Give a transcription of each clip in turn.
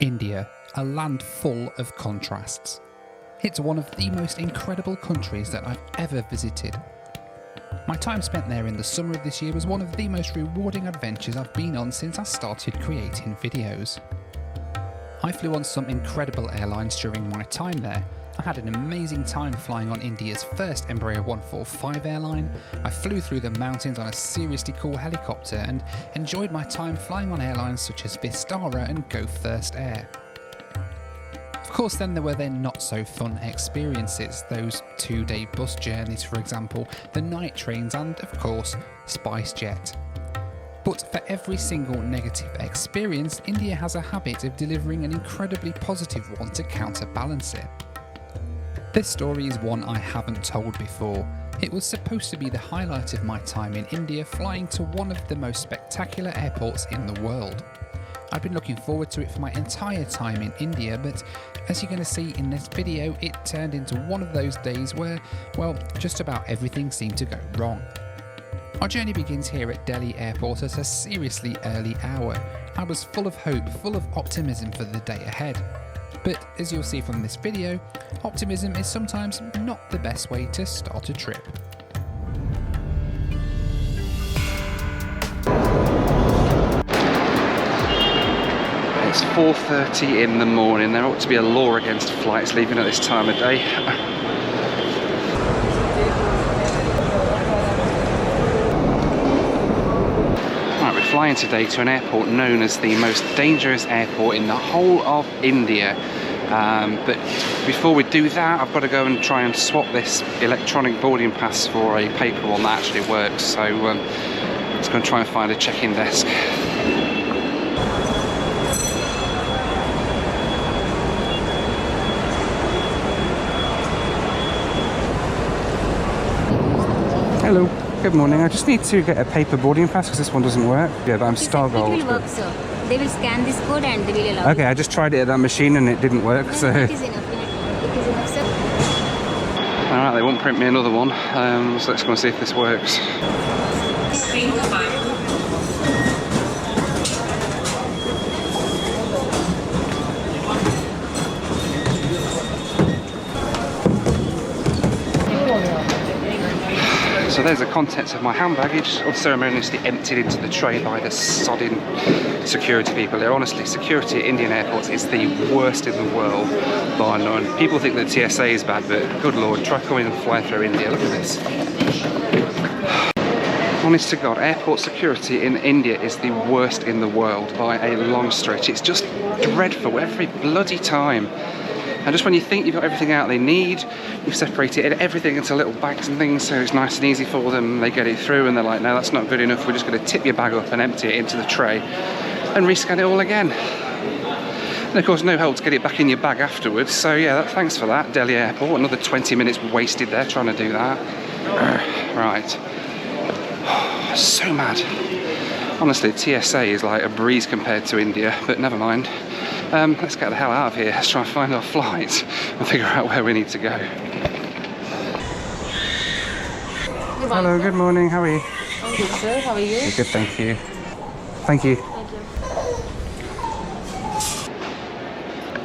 India, a land full of contrasts. It's one of the most incredible countries that I've ever visited. My time spent there in the summer of this year was one of the most rewarding adventures I've been on since I started creating videos. I flew on some incredible airlines during my time there. I had an amazing time flying on India's first Embraer 145 airline. I flew through the mountains on a seriously cool helicopter and enjoyed my time flying on airlines such as Vistara and Go First Air. Of course, then there were their not so fun experiences, those 2-day bus journeys for example, the night trains and of course SpiceJet. But for every single negative experience, India has a habit of delivering an incredibly positive one to counterbalance it. This story is one I haven't told before. It was supposed to be the highlight of my time in India, flying to one of the most spectacular airports in the world. I've been looking forward to it for my entire time in India, but as you're going to see in this video, it turned into one of those days where, well, just about everything seemed to go wrong. Our journey begins here at Delhi Airport at a seriously early hour. I was full of hope, full of optimism for the day ahead. But as you'll see from this video, optimism is sometimes not the best way to start a trip. It's 4:30 in the morning. There ought to be a law against flights leaving at this time of day. Right, we're flying today to an airport known as the most dangerous airport in the whole of India. But before we do that, I've got to go and try and swap this electronic boarding pass for a paper one that actually works. So let's go and try and find a check-in desk. Hello, good morning. I just need to get a paper boarding pass because this one doesn't work. Yeah, but I'm Star Gold. It will work, sir. They will scan this code and they will allow. Okay, I just tried it at that machine and it didn't work. So it is enough. It is enough, sir. Alright, they won't print me another one. So let's go and see if this works. So there's the contents of my hand baggage, unceremoniously emptied into the tray by the sodding security people. They're honestly, security at Indian airports is the worst in the world, bar none. People think that TSA is bad, but good lord, try coming and fly through India. Look at this. Honest to God, airport security in India is the worst in the world by a long stretch. It's just dreadful every bloody time. And just when you think you've got everything out they need, you've separated everything into little bags and things, so it's nice and easy for them. They get it through and they're like, no, that's not good enough. We're just going to tip your bag up and empty it into the tray and rescan it all again. And of course, no help to get it back in your bag afterwards. So yeah, thanks for that, Delhi Airport. Another 20 minutes wasted there trying to do that. Right. So mad. Honestly, TSA is like a breeze compared to India, but never mind. Let's get the hell out of here. Let's try and find our flight and figure out where we need to go. Hello, good morning. How are you? I'm good, sir. How are you? Good, thank you. Thank you.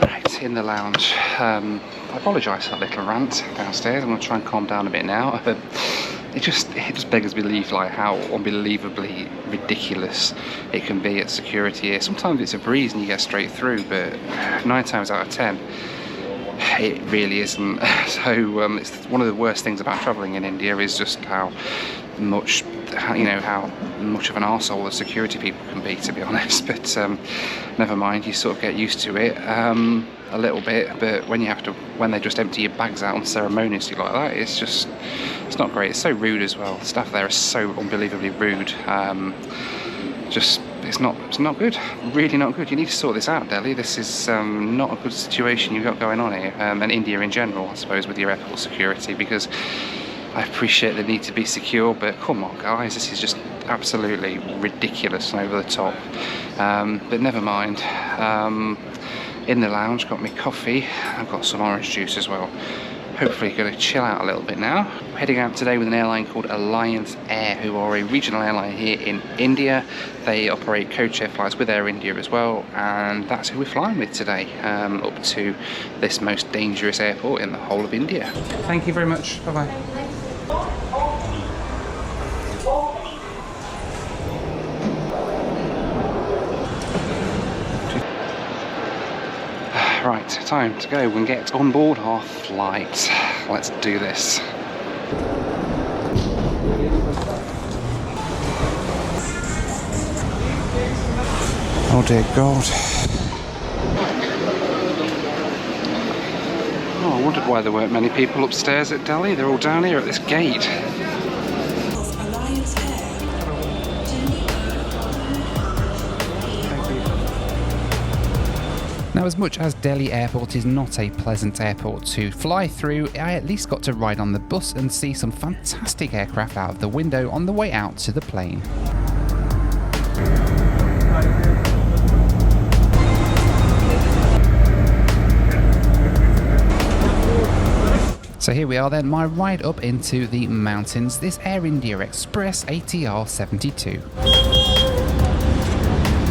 Right, in the lounge. I apologise for that little rant downstairs. I'm going to try and calm down a bit now. It just beggars belief, like how unbelievably ridiculous it can be at security here. Sometimes it's a breeze and you get straight through, but 9 times out of 10 it really isn't. So it's one of the worst things about travelling in India is just how much of an arsehole the security people can be, to be honest. But never mind, you sort of get used to it a little bit. But when they just empty your bags out unceremoniously like that, it's not great. It's so rude as well. The staff there are so unbelievably rude. It's not good. Really not good. You need to sort this out, Delhi. This is not a good situation you've got going on here, and India in general, I suppose, with your airport security, because I appreciate the need to be secure, but come on guys, this is just absolutely ridiculous and over the top. But never mind. In the lounge, got me coffee. I've got some orange juice as well. hopefully going to chill out a little bit now. We're heading out today with an airline called Alliance Air, who are a regional airline here in India. They operate codeshare flights with Air India as well, and that's who we're flying with today, up to this most dangerous airport in the whole of India. Thank you very much. Bye-bye. Right, time to go and get on board our flight. Let's do this. Oh dear God. Oh, I wondered why there weren't many people upstairs at Delhi. They're all down here at this gate. Now, as much as Delhi Airport is not a pleasant airport to fly through, I at least got to ride on the bus and see some fantastic aircraft out of the window on the way out to the plane. So here we are then, my ride up into the mountains, this Air India Express ATR 72.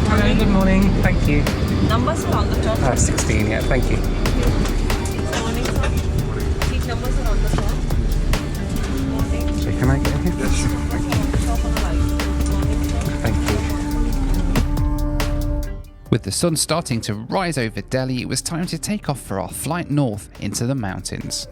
Hello, good morning, thank you. Numbers are on the top. 16, yeah, thank you. Morning, sir. These numbers are on the top. Morning. So can I get here? Yes. Top on the right. Morning, sir. Thank you. With the sun starting to rise over Delhi, it was time to take off for our flight north into the mountains.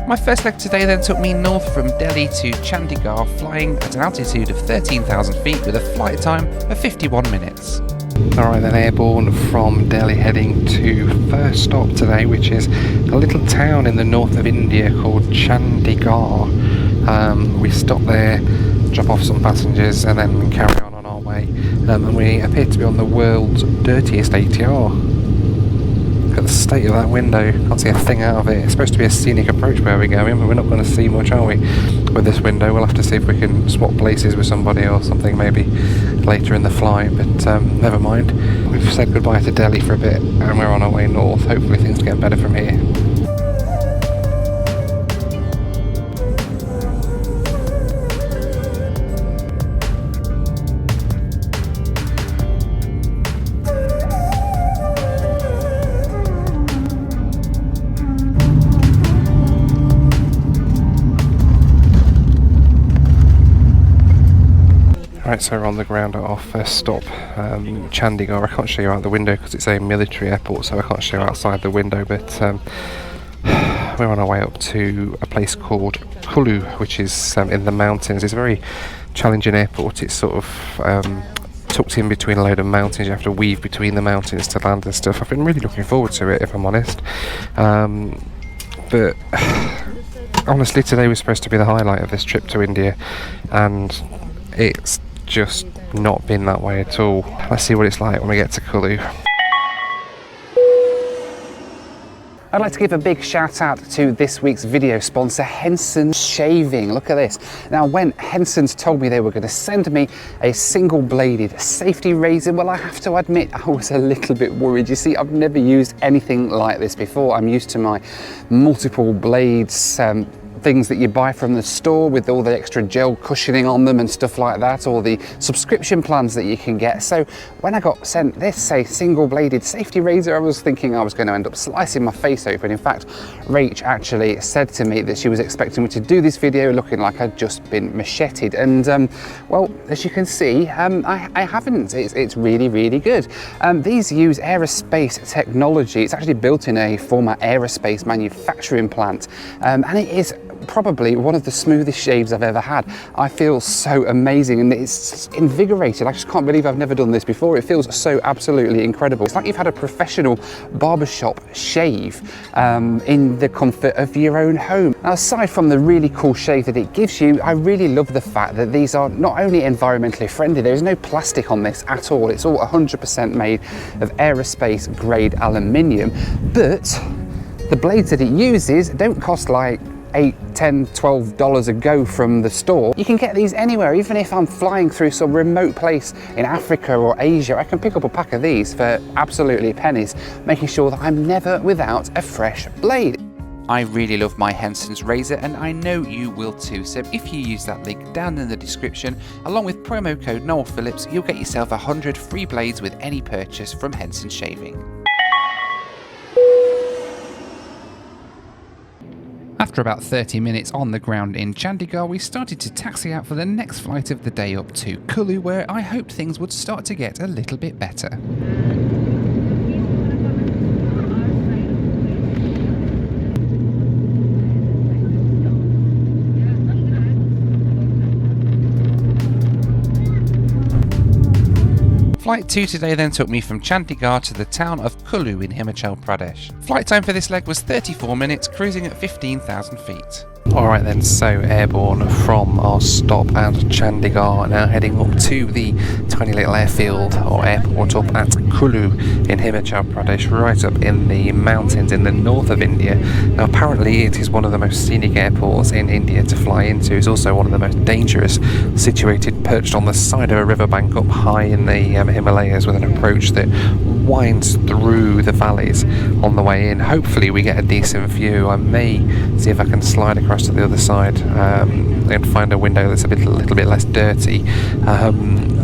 My first leg today then took me north from Delhi to Chandigarh, flying at an altitude of 13,000 feet with a flight time of 51 minutes. Alright then, airborne from Delhi, heading to first stop today, which is a little town in the north of India called Chandigarh. We stop there, drop off some passengers and then carry on our way. And we appear to be on the world's dirtiest ATR. Look at the state of that window, can't see a thing out of it. It's supposed to be a scenic approach where we're going, but we're not going to see much, are we, with this window? We'll have to see if we can swap places with somebody or something maybe later in the flight, but never mind. We've said goodbye to Delhi for a bit and we're on our way north. Hopefully things get better from here. Right, so we're on the ground at our first stop, Chandigarh. I can't show you out the window because it's a military airport, so I can't show you outside the window, but we're on our way up to a place called Kullu, which is in the mountains. It's a very challenging airport. It's sort of tucked in between a load of mountains. You have to weave between the mountains to land and stuff. I've been really looking forward to it, if I'm honest. But honestly, today was supposed to be the highlight of this trip to India, and it's just not been that way at all. Let's see what it's like when we get to Kullu. I'd like to give a big shout out to this week's video sponsor, Henson Shaving. Look at this. Now, when Henson's told me they were going to send me a single bladed safety razor, well, I have to admit I was a little bit worried. You see, I've never used anything like this before. I'm used to my multiple blades, things that you buy from the store with all the extra gel cushioning on them and stuff like that, or the subscription plans that you can get. So when I got sent this, say, single bladed safety razor, I was thinking I was going to end up slicing my face open. In fact, Rach actually said to me that she was expecting me to do this video looking like I'd just been macheted, and well, as you can see, I haven't. It's really, really good. These use aerospace technology. It's actually built in a former aerospace manufacturing plant, and it is probably one of the smoothest shaves I've ever had. I feel so amazing and it's invigorated. I just can't believe I've never done this before. It feels so absolutely incredible. It's like you've had a professional barbershop shave in the comfort of your own home. Now, aside from the really cool shave that it gives you, I really love the fact that these are not only environmentally friendly, there's no plastic on this at all. It's all 100% made of aerospace grade aluminium, but the blades that it uses don't cost like $8, $10, $12 a go from the store. You can get these anywhere. Even if I'm flying through some remote place in Africa or Asia, I can pick up a pack of these for absolutely pennies, making sure that I'm never without a fresh blade. I really love my Henson's razor and I know you will too, so if you use that link down in the description along with promo code Noel Phillips, you'll get yourself 100 free blades with any purchase from Henson Shaving. After about 30 minutes on the ground in Chandigarh, we started to taxi out for the next flight of the day up to Kullu, where I hoped things would start to get a little bit better. Flight 2 today then took me from Chandigarh to the town of Kullu in Himachal Pradesh. Flight time for this leg was 34 minutes, cruising at 15,000 feet. Alright then, so airborne from our stop at Chandigarh, now heading up to the tiny little airfield or airport up at Kullu in Himachal Pradesh, right up in the mountains in the north of India. Now apparently it is one of the most scenic airports in India to fly into. It's also one of the most dangerous, situated perched on the side of a riverbank up high in the Himalayas with an approach that winds through the valleys on the way in. Hopefully we get a decent view. I may see if I can slide across to the other side and find a window that's a little bit less dirty,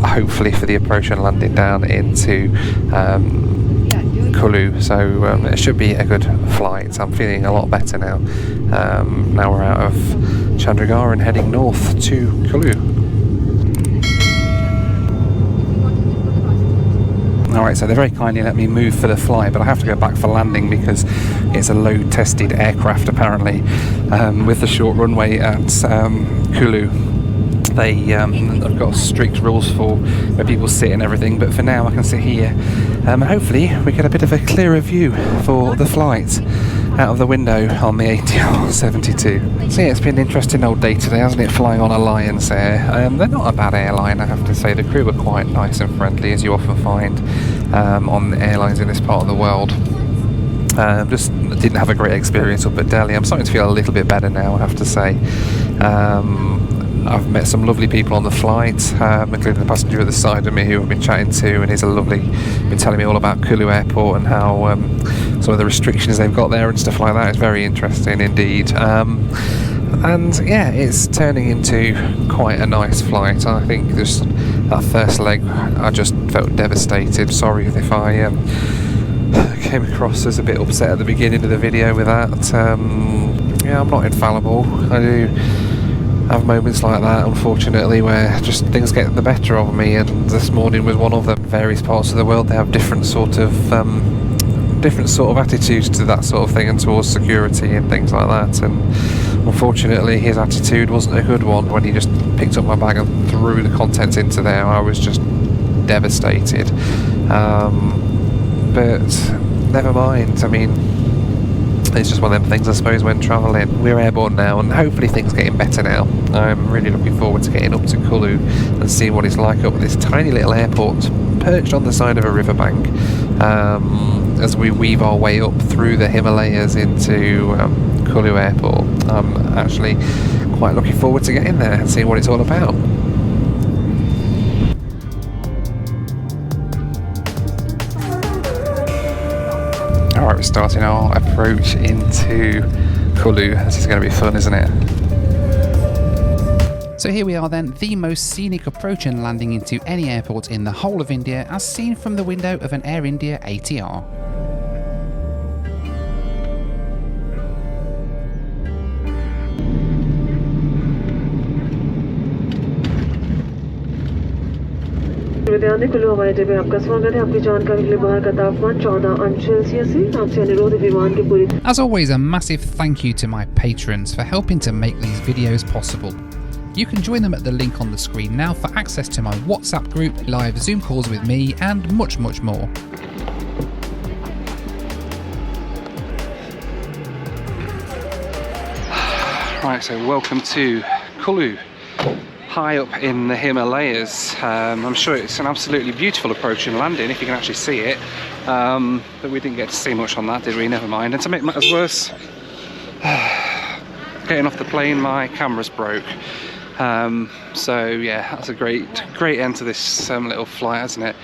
hopefully for the approach and landing down into Kullu. So it should be a good flight. I'm feeling a lot better now. Now we're out of Chandigarh and heading north to Kullu. Alright, so they very kindly let me move for the flight, but I have to go back for landing because it's a load-tested aircraft apparently. With the short runway at Kullu, they have got strict rules for where people sit and everything, but for now I can sit here and hopefully we get a bit of a clearer view for the flight out of the window on the ATR 72. So yeah, it's been an interesting old day today, hasn't it, flying on Alliance Air. They're not a bad airline, I have to say. The crew are quite nice and friendly, as you often find on the airlines in this part of the world. Just didn't have a great experience up at Delhi. I'm starting to feel a little bit better now, I have to say. I've met some lovely people on the flight, including the passenger at the side of me who I've been chatting to, and he's been telling me all about Kullu Airport and how some of the restrictions they've got there and stuff like that is very interesting indeed. And yeah, it's turning into quite a nice flight. I think just that first leg, I just felt devastated. Sorry if I came across as a bit upset at the beginning of the video with that. Yeah, I'm not infallible. I do have moments like that, unfortunately, where just things get the better of me, and this morning was one of them. Various parts of the world, they have different sort of attitudes to that sort of thing and towards security and things like that, and unfortunately his attitude wasn't a good one. When he just picked up my bag and threw the contents into there, I was just devastated. But never mind, I mean, it's just one of them things, I suppose, when travelling. We're airborne now and hopefully things are getting better now. I'm really looking forward to getting up to Kullu and seeing what it's like up at this tiny little airport perched on the side of a riverbank, as we weave our way up through the Himalayas into Kullu Airport. I'm actually quite looking forward to getting there and seeing what it's all about. Alright, we're starting our approach into Kullu. This is going to be fun, isn't it? So here we are then, the most scenic approach and landing into any airport in the whole of India as seen from the window of an Air India ATR. विश्वविद्यालय कुल्लू हवाई अड्डे में आपका स्वागत है। आपकी जानकारी के लिए बाहर का तापमान 14 अंश सेल्सियस है। आपसे अनुरोध है विमान की पूरी As always, a massive thank you to my patrons for helping to make these videos possible. You can join them at the link on the screen now for access to my WhatsApp group, live Zoom calls with me, and much, much more. Right, so welcome to Kullu, high up in the Himalayas. I'm sure it's an absolutely beautiful approach and landing if you can actually see it, but we didn't get to see much on that, did we? Never mind. And to make matters worse, getting off the plane, my camera's broke. So yeah, that's a great end to this little flight, isn't it?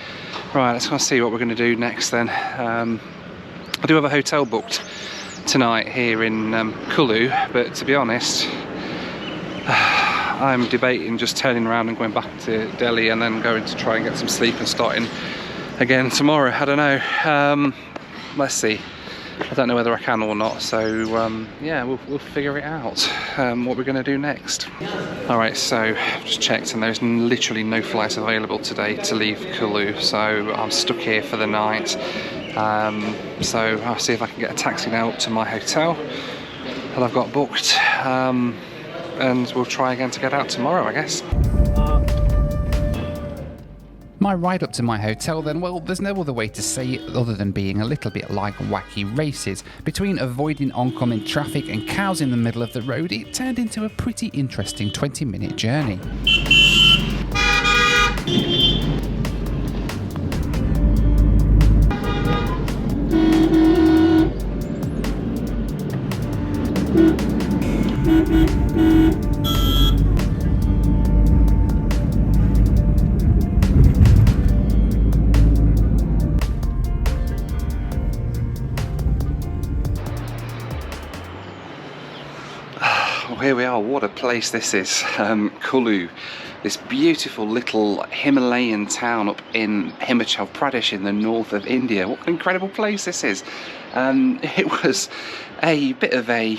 Right, let's go and see what we're going to do next then. I do have a hotel booked tonight here in Kullu, but to be honest, I'm debating just turning around and going back to Delhi and then going to try and get some sleep and starting again tomorrow. I don't know. Let's see. I don't know whether I can or not, so yeah, we'll figure it out, what we're going to do next. Alright, so I've just checked and there's literally no flights available today to leave Kullu, so I'm stuck here for the night. So I'll see if I can get a taxi now up to my hotel that I've got booked, and we'll try again to get out tomorrow, I guess. My ride up to my hotel then, well, there's no other way to say it other than being a little bit like wacky races. Between avoiding oncoming traffic and cows in the middle of the road, it turned into a pretty interesting 20-minute journey. Here we are, what a place this is. Kullu, this beautiful little Himalayan town up in Himachal Pradesh in the north of India. What an incredible place this is. It was a bit of a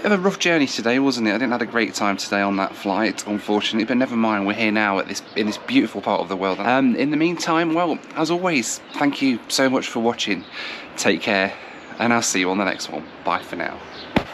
rough journey today, wasn't it? I didn't have a great time today on that flight, unfortunately, but never mind, we're here now in this beautiful part of the world. In the meantime, well, as always, thank you so much for watching. Take care, and I'll see you on the next one. Bye for now.